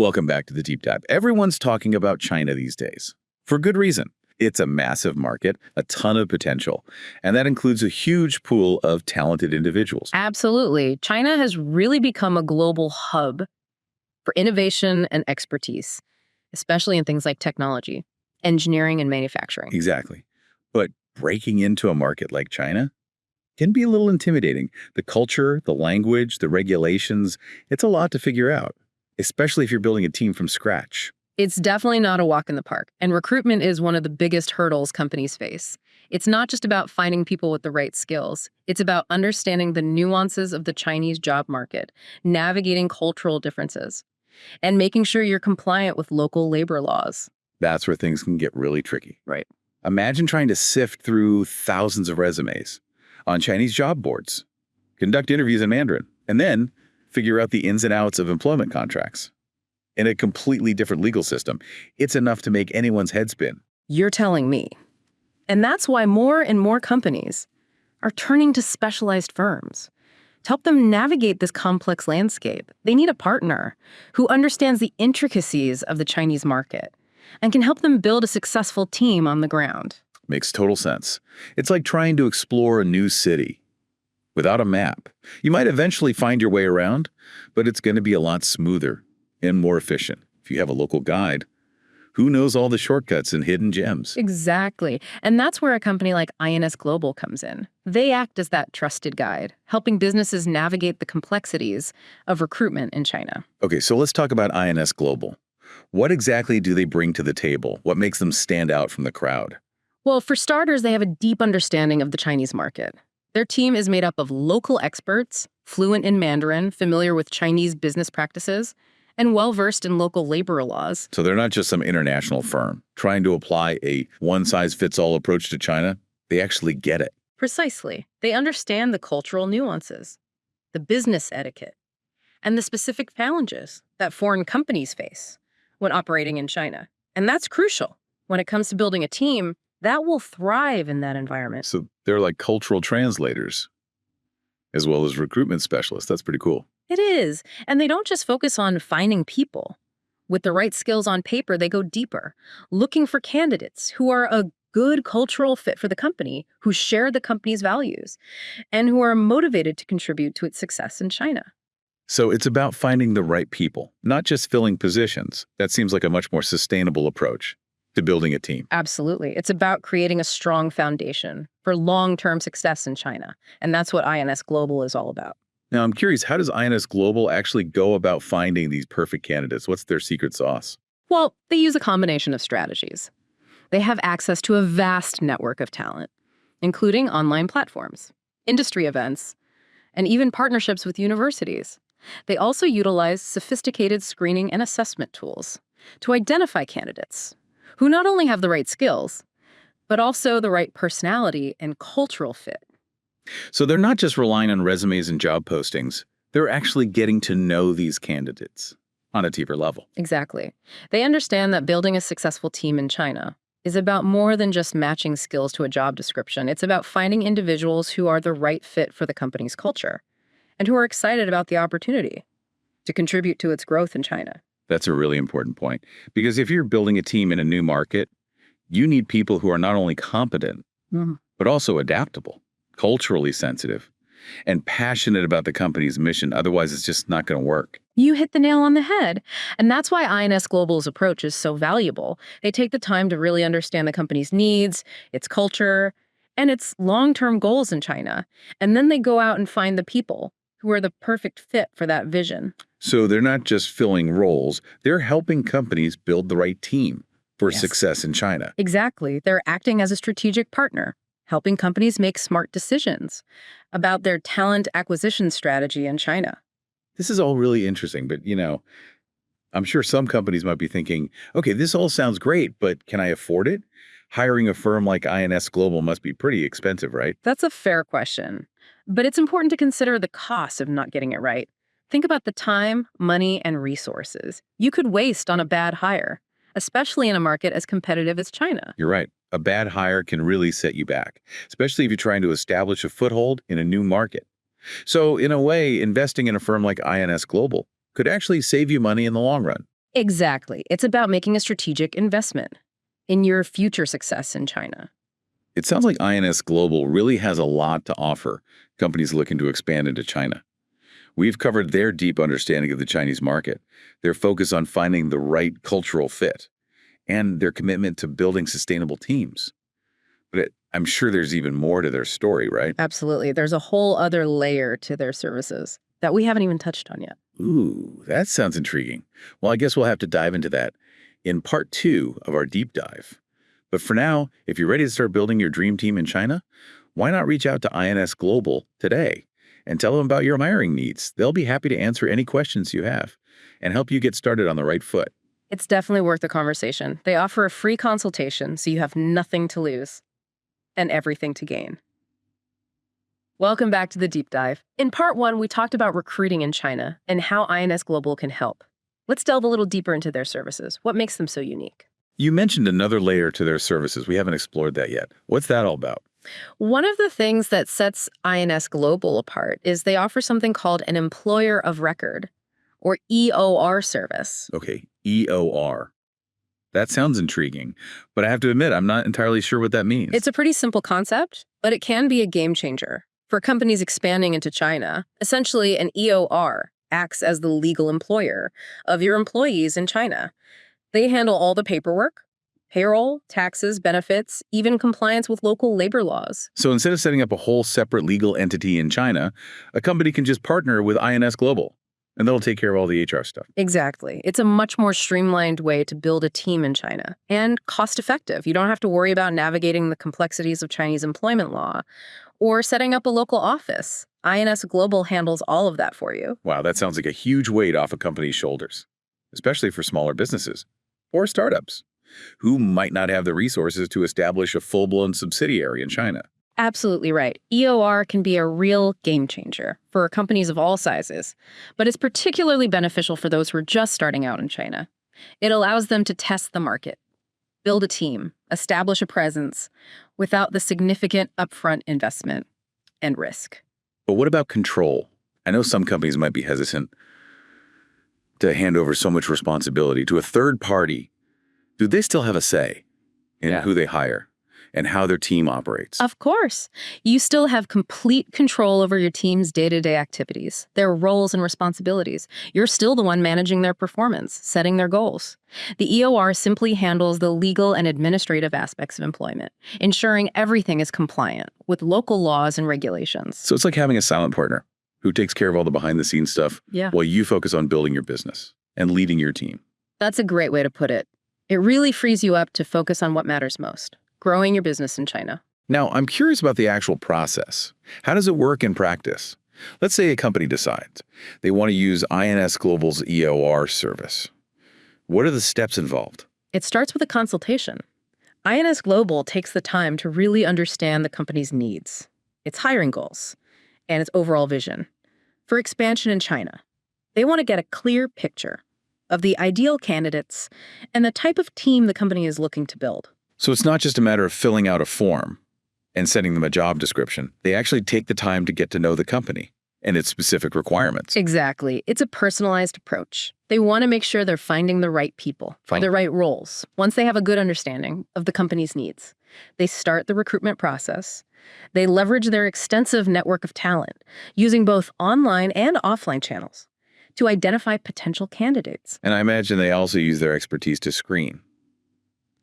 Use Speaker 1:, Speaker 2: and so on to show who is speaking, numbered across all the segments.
Speaker 1: Welcome back to the Deep Dive. Everyone's talking about China these days. For good reason. It's a massive market, a ton of potential, and that includes a huge pool of talented individuals.
Speaker 2: Absolutely. China has really become a global hub for innovation and expertise, especially in things like technology, engineering, and manufacturing.
Speaker 1: Exactly. But breaking into a market like China can be a little intimidating. The culture, the language, the regulations, it's a lot to figure out, especially if you're building a team from scratch.
Speaker 2: It's definitely not a walk in the park, and recruitment is one of the biggest hurdles companies face. It's not just about finding people with the right skills. It's about understanding the nuances of the Chinese job market, navigating cultural differences, and making sure you're compliant with local labor laws.
Speaker 1: That's where things can get really tricky.
Speaker 2: Right.
Speaker 1: Imagine trying to sift through thousands of resumes on Chinese job boards, conduct interviews in Mandarin, and then figure out the ins and outs of employment contracts. In a completely different legal system, it's enough to make anyone's head spin.
Speaker 2: You're telling me. And that's why more and more companies are turning to specialized firms to help them navigate this complex landscape. They need a partner who understands the intricacies of the Chinese market and can help them build a successful team on the ground.
Speaker 1: Makes total sense. It's like trying to explore a new city without a map. You might eventually find your way around, but it's going to be a lot smoother and more efficient if you have a local guide who knows all the shortcuts and hidden gems.
Speaker 2: Exactly. And that's where a company like INS Global comes in. They act as that trusted guide, helping businesses navigate the complexities of recruitment in China.
Speaker 1: Okay, so let's talk about INS Global. What exactly do they bring to the table? What makes them stand out from the crowd?
Speaker 2: Well, for starters, they have a deep understanding of the Chinese market. Their team is made up of local experts, fluent in Mandarin, familiar with Chinese business practices, and well-versed in local labor laws.
Speaker 1: So they're not just some international firm trying to apply a one-size-fits-all approach to China. They actually get it.
Speaker 2: Precisely. They understand the cultural nuances, the business etiquette, and the specific challenges that foreign companies face when operating in China. And that's crucial when it comes to building a team that will thrive in that environment.
Speaker 1: So they're like cultural translators as well as recruitment specialists. That's pretty cool.
Speaker 2: It is. And they don't just focus on finding people. With the right skills on paper, they go deeper, looking for candidates who are a good cultural fit for the company, who share the company's values, and who are motivated to contribute to its success in China.
Speaker 1: So it's about finding the right people, not just filling positions. That seems like a much more sustainable approach to building a team.
Speaker 2: Absolutely. It's about creating a strong foundation for long-term success in China. And that's what INS Global is all about.
Speaker 1: Now, I'm curious, how does INS Global actually go about finding these perfect candidates? What's their secret sauce?
Speaker 2: Well, they use a combination of strategies. They have access to a vast network of talent, including online platforms, industry events, and even partnerships with universities. They also utilize sophisticated screening and assessment tools to identify candidates who not only have the right skills, but also the right personality and cultural fit.
Speaker 1: So they're not just relying on resumes and job postings. They're actually getting to know these candidates on a deeper level.
Speaker 2: Exactly. They understand that building a successful team in China is about more than just matching skills to a job description. It's about finding individuals who are the right fit for the company's culture and who are excited about the opportunity to contribute to its growth in China.
Speaker 1: That's a really important point, because if you're building a team in a new market, you need people who are not only competent, but also adaptable, culturally sensitive, and passionate about the company's mission. Otherwise, it's just not going to work.
Speaker 2: You hit the nail on the head. And that's why INS Global's approach is so valuable. They take the time to really understand the company's needs, its culture, and its long-term goals in China. And then they go out and find the people who are the perfect fit for that vision.
Speaker 1: So they're not just filling roles, they're helping companies build the right team for success in China.
Speaker 2: Exactly. They're acting as a strategic partner, helping companies make smart decisions about their talent acquisition strategy in China.
Speaker 1: This is all really interesting, but I'm sure some companies might be thinking, okay, this all sounds great, but can I afford it? Hiring a firm like INS Global must be pretty expensive, right?
Speaker 2: That's a fair question, but it's important to consider the cost of not getting it right. Think about the time, money, and resources you could waste on a bad hire, especially in a market as competitive as China.
Speaker 1: You're right. A bad hire can really set you back, especially if you're trying to establish a foothold in a new market. So in a way, investing in a firm like INS Global could actually save you money in the long run.
Speaker 2: Exactly. It's about making a strategic investment in your future success in China.
Speaker 1: It sounds like INS Global really has a lot to offer companies looking to expand into China. We've covered their deep understanding of the Chinese market, their focus on finding the right cultural fit, and their commitment to building sustainable teams. But I'm sure there's even more to their story, right?
Speaker 2: Absolutely. There's a whole other layer to their services that we haven't even touched on yet.
Speaker 1: Ooh, that sounds intriguing. Well, I guess we'll have to dive into that in part 2 of our deep dive. But for now, if you're ready to start building your dream team in China, why not reach out to INS Global today and tell them about your hiring needs? They'll be happy to answer any questions you have and help you get started on the right foot.
Speaker 2: It's definitely worth the conversation. They offer a free consultation, so you have nothing to lose and everything to gain. Welcome back to the deep dive. In part 1, we talked about recruiting in China and how INS Global can help. Let's delve a little deeper into their services. What makes them so unique?
Speaker 1: You mentioned another layer to their services. We haven't explored that yet. What's that all about?
Speaker 2: One of the things that sets INS Global apart is they offer something called an employer of record, or EOR service.
Speaker 1: Okay, EOR. That sounds intriguing, but I have to admit, I'm not entirely sure what that means.
Speaker 2: It's a pretty simple concept, but it can be a game changer. For companies expanding into China, essentially an EOR acts as the legal employer of your employees in China. They handle all the paperwork, payroll, taxes, benefits, even compliance with local labor laws.
Speaker 1: So instead of setting up a whole separate legal entity in China, a company can just partner with INS Global, and they'll take care of all the HR stuff.
Speaker 2: Exactly. It's a much more streamlined way to build a team in China and cost-effective. You don't have to worry about navigating the complexities of Chinese employment law or setting up a local office. INS Global handles all of that for you.
Speaker 1: Wow, that sounds like a huge weight off a company's shoulders, especially for smaller businesses or startups who might not have the resources to establish a full-blown subsidiary in China.
Speaker 2: Absolutely right. EOR can be a real game changer for companies of all sizes, but it's particularly beneficial for those who are just starting out in China. It allows them to test the market, build a team, establish a presence without the significant upfront investment and risk.
Speaker 1: But what about control? I know some companies might be hesitant to hand over so much responsibility to a third party. Do they still have a say in who they hire and how their team operates?
Speaker 2: Of course. You still have complete control over your team's day-to-day activities, their roles and responsibilities. You're still the one managing their performance, setting their goals. The EOR simply handles the legal and administrative aspects of employment, ensuring everything is compliant with local laws and regulations.
Speaker 1: So it's like having a silent partner who takes care of all the behind-the-scenes stuff while you focus on building your business and leading your team.
Speaker 2: That's a great way to put it. It really frees you up to focus on what matters most, growing your business in China.
Speaker 1: Now, I'm curious about the actual process. How does it work in practice? Let's say a company decides they want to use INS Global's EOR service. What are the steps involved?
Speaker 2: It starts with a consultation. INS Global takes the time to really understand the company's needs, its hiring goals, and its overall vision for expansion in China. They want to get a clear picture of the ideal candidates and the type of team the company is looking to build.
Speaker 1: So it's not just a matter of filling out a form and sending them a job description. They actually take the time to get to know the company and its specific requirements.
Speaker 2: Exactly. It's a personalized approach. They want to make sure they're finding the right people for the right roles. Once they have a good understanding of the company's needs, they start the recruitment process. They leverage their extensive network of talent, using both online and offline channels to identify potential candidates.
Speaker 1: And I imagine they also use their expertise to screen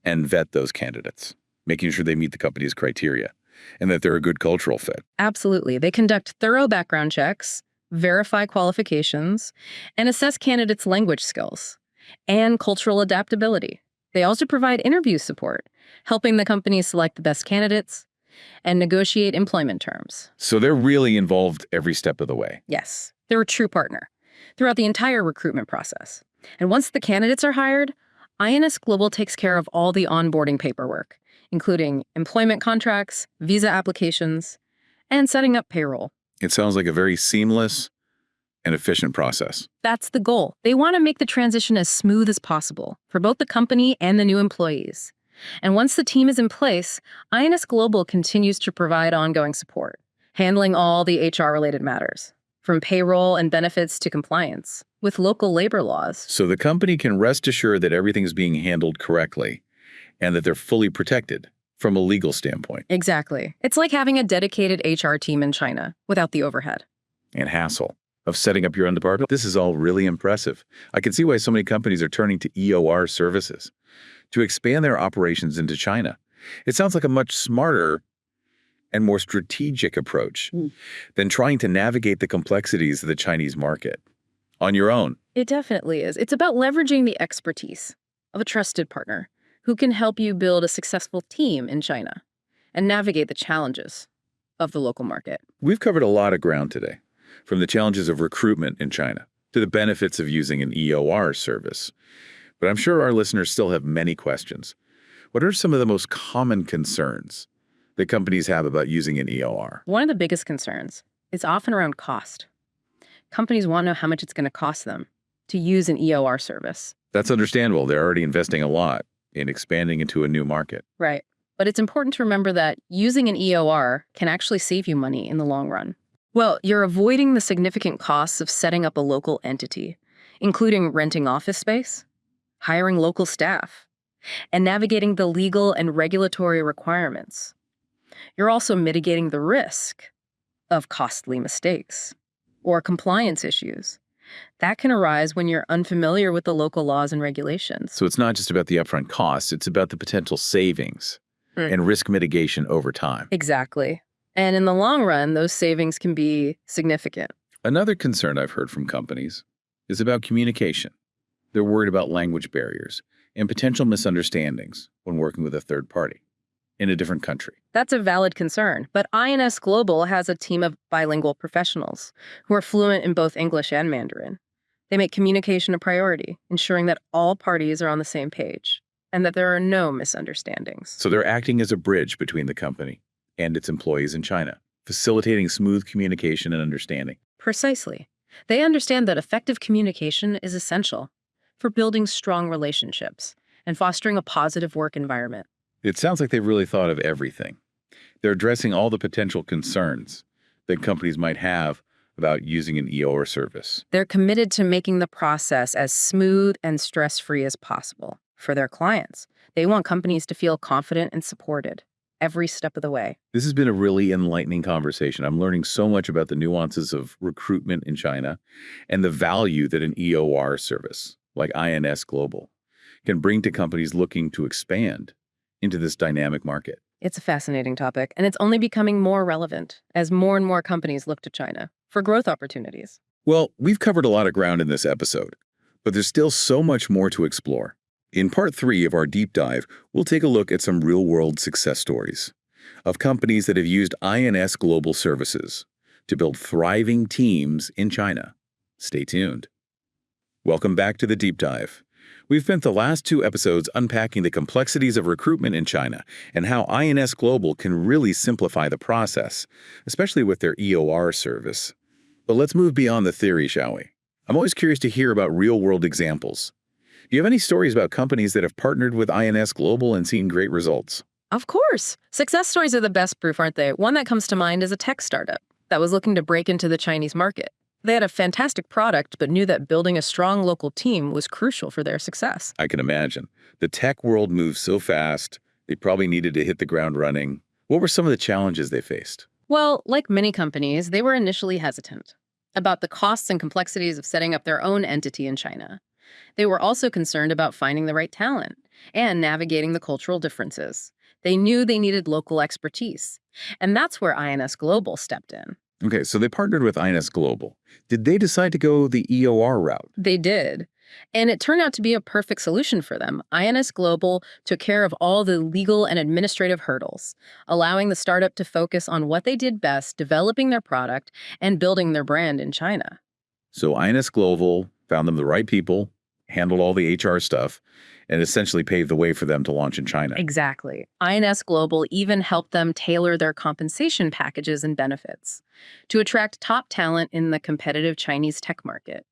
Speaker 1: and vet those candidates, making sure they meet the company's criteria and that they're a good cultural fit.
Speaker 2: Absolutely. They conduct thorough background checks, verify qualifications, and assess candidates' language skills and cultural adaptability. They also provide interview support, helping the company select the best candidates and negotiate employment terms.
Speaker 1: So they're really involved every step of the way.
Speaker 2: Yes, they're a true partner throughout the entire recruitment process. And once the candidates are hired, INS Global takes care of all the onboarding paperwork, including employment contracts, visa applications, and setting up payroll.
Speaker 1: It sounds like a very seamless and efficient process.
Speaker 2: That's the goal. They want to make the transition as smooth as possible for both the company and the new employees. And once the team is in place, INS Global continues to provide ongoing support, handling all the HR-related matters, from payroll and benefits to compliance. with local labor laws.
Speaker 1: So the company can rest assured that everything's being handled correctly and that they're fully protected from a legal standpoint.
Speaker 2: Exactly. It's like having a dedicated HR team in China without the overhead.
Speaker 1: And hassle of setting up your own department. This is all really impressive. I can see why so many companies are turning to EOR services to expand their operations into China. It sounds like a much smarter and more strategic approach than trying to navigate the complexities of the Chinese market on your own.
Speaker 2: It definitely is. It's about leveraging the expertise of a trusted partner who can help you build a successful team in China and navigate the challenges of the local market.
Speaker 1: We've covered a lot of ground today, from the challenges of recruitment in China to the benefits of using an EOR service. But I'm sure our listeners still have many questions. What are some of the most common concerns that companies have about using an EOR?
Speaker 2: One of the biggest concerns is often around cost. Companies want to know how much it's going to cost them to use an EOR service.
Speaker 1: That's understandable. They're already investing a lot in expanding into a new market.
Speaker 2: Right. But it's important to remember that using an EOR can actually save you money in the long run. Well, you're avoiding the significant costs of setting up a local entity, including renting office space, hiring local staff, and navigating the legal and regulatory requirements. You're also mitigating the risk of costly mistakes or compliance issues that can arise when you're unfamiliar with the local laws and regulations.
Speaker 1: So it's not just about the upfront costs, it's about the potential savings and risk mitigation over time.
Speaker 2: Exactly. And in the long run, those savings can be significant.
Speaker 1: Another concern I've heard from companies is about communication. They're worried about language barriers and potential misunderstandings when working with a third party in a different country.
Speaker 2: That's a valid concern, but INS Global has a team of bilingual professionals who are fluent in both English and Mandarin. They make communication a priority, ensuring that all parties are on the same page and that there are no misunderstandings.
Speaker 1: So they're acting as a bridge between the company and its employees in China, facilitating smooth communication and understanding.
Speaker 2: Precisely. They understand that effective communication is essential for building strong relationships and fostering a positive work environment.
Speaker 1: It sounds like they've really thought of everything. They're addressing all the potential concerns that companies might have about using an EOR service.
Speaker 2: They're committed to making the process as smooth and stress-free as possible for their clients. They want companies to feel confident and supported every step of the way.
Speaker 1: This has been a really enlightening conversation. I'm learning so much about the nuances of recruitment in China and the value that an EOR service like INS Global can bring to companies looking to expand into this dynamic market.
Speaker 2: It's a fascinating topic, and it's only becoming more relevant as more and more companies look to China for growth opportunities.
Speaker 1: Well, we've covered a lot of ground in this episode, but there's still so much more to explore. In part 3 of our deep dive, we'll take a look at some real-world success stories of companies that have used INS Global Services to build thriving teams in China. Stay tuned. Welcome back to the deep dive. We've spent the last 2 episodes unpacking the complexities of recruitment in China and how INS Global can really simplify the process, especially with their EOR service. But let's move beyond the theory, shall we? I'm always curious to hear about real-world examples. Do you have any stories about companies that have partnered with INS Global and seen great results?
Speaker 2: Of course. Success stories are the best proof, aren't they? One that comes to mind is a tech startup that was looking to break into the Chinese market. They had a fantastic product, but knew that building a strong local team was crucial for their success.
Speaker 1: I can imagine. The tech world moves so fast, they probably needed to hit the ground running. What were some of the challenges they faced?
Speaker 2: Well, like many companies, they were initially hesitant about the costs and complexities of setting up their own entity in China. They were also concerned about finding the right talent and navigating the cultural differences. They knew they needed local expertise, and that's where INS Global stepped in.
Speaker 1: Okay, so they partnered with INS Global. Did they decide to go the EOR route?
Speaker 2: They did. And it turned out to be a perfect solution for them. INS Global took care of all the legal and administrative hurdles, allowing the startup to focus on what they did best, developing their product and building their brand in China.
Speaker 1: So INS Global found them the right people, handled all the HR stuff, and essentially paved the way for them to launch in China.
Speaker 2: Exactly. INS Global even helped them tailor their compensation packages and benefits to attract top talent in the competitive Chinese tech market.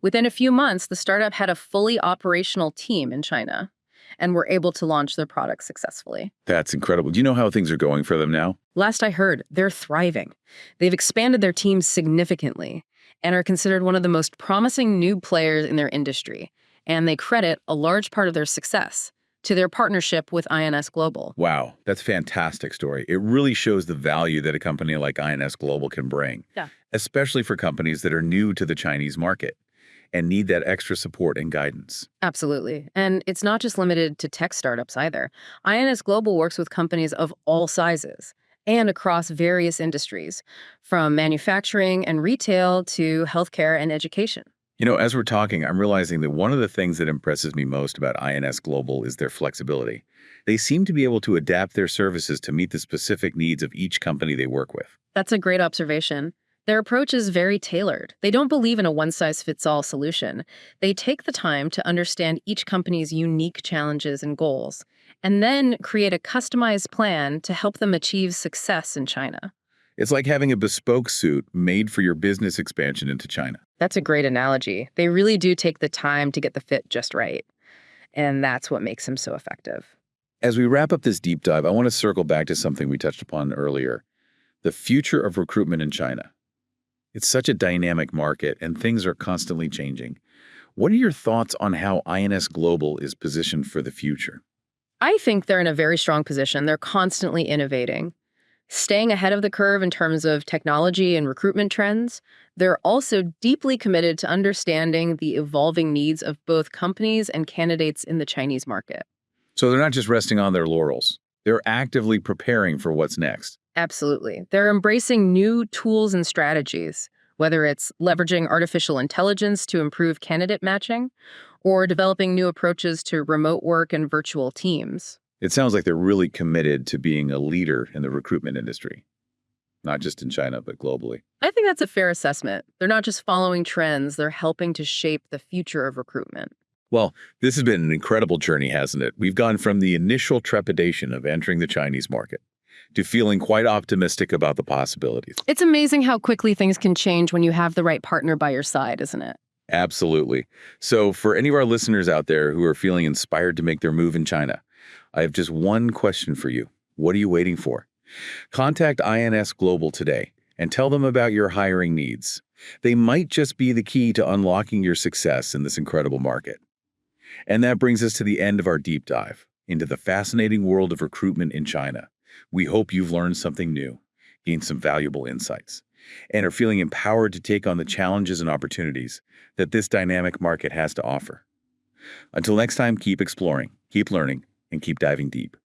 Speaker 2: Within a few months, the startup had a fully operational team in China and were able to launch their product successfully.
Speaker 1: That's incredible. Do you know how things are going for them now?
Speaker 2: Last I heard, they're thriving. They've expanded their teams significantly, and are considered one of the most promising new players in their industry. And they credit a large part of their success to their partnership with INS Global.
Speaker 1: Wow, that's a fantastic story. It really shows the value that a company like INS Global can bring,
Speaker 2: Yeah.
Speaker 1: especially for companies that are new to the Chinese market and need that extra support and guidance.
Speaker 2: Absolutely. And it's not just limited to tech startups either. INS Global works with companies of all sizes and across various industries, from manufacturing and retail to healthcare and education.
Speaker 1: You know, as we're talking, I'm realizing that one of the things that impresses me most about INS Global is their flexibility. They seem to be able to adapt their services to meet the specific needs of each company they work with.
Speaker 2: That's a great observation. Their approach is very tailored. They don't believe in a one-size-fits-all solution. They take the time to understand each company's unique challenges and goals, and then create a customized plan to help them achieve success in China.
Speaker 1: It's like having a bespoke suit made for your business expansion into China.
Speaker 2: That's a great analogy. They really do take the time to get the fit just right, and that's what makes them so effective.
Speaker 1: As we wrap up this deep dive, I want to circle back to something we touched upon earlier, the future of recruitment in China. It's such a dynamic market, and things are constantly changing. What are your thoughts on how INS Global is positioned for the future?
Speaker 2: I think they're in a very strong position. They're constantly innovating, staying ahead of the curve in terms of technology and recruitment trends. They're also deeply committed to understanding the evolving needs of both companies and candidates in the Chinese market.
Speaker 1: So they're not just resting on their laurels. They're actively preparing for what's next.
Speaker 2: Absolutely. They're embracing new tools and strategies, whether it's leveraging artificial intelligence to improve candidate matching or developing new approaches to remote work and virtual teams.
Speaker 1: It sounds like they're really committed to being a leader in the recruitment industry, not just in China, but globally.
Speaker 2: I think that's a fair assessment. They're not just following trends, they're helping to shape the future of recruitment.
Speaker 1: Well, this has been an incredible journey, hasn't it? We've gone from the initial trepidation of entering the Chinese market to feeling quite optimistic about the possibilities.
Speaker 2: It's amazing how quickly things can change when you have the right partner by your side, isn't it?
Speaker 1: Absolutely. So for any of our listeners out there who are feeling inspired to make their move in China, I have just one question for you. What are you waiting for? Contact INS Global today and tell them about your hiring needs. They might just be the key to unlocking your success in this incredible market. And that brings us to the end of our deep dive into the fascinating world of recruitment in China. We hope you've learned something new, gained some valuable insights, and are feeling empowered to take on the challenges and opportunities that this dynamic market has to offer. Until next time, keep exploring, keep learning, and keep diving deep.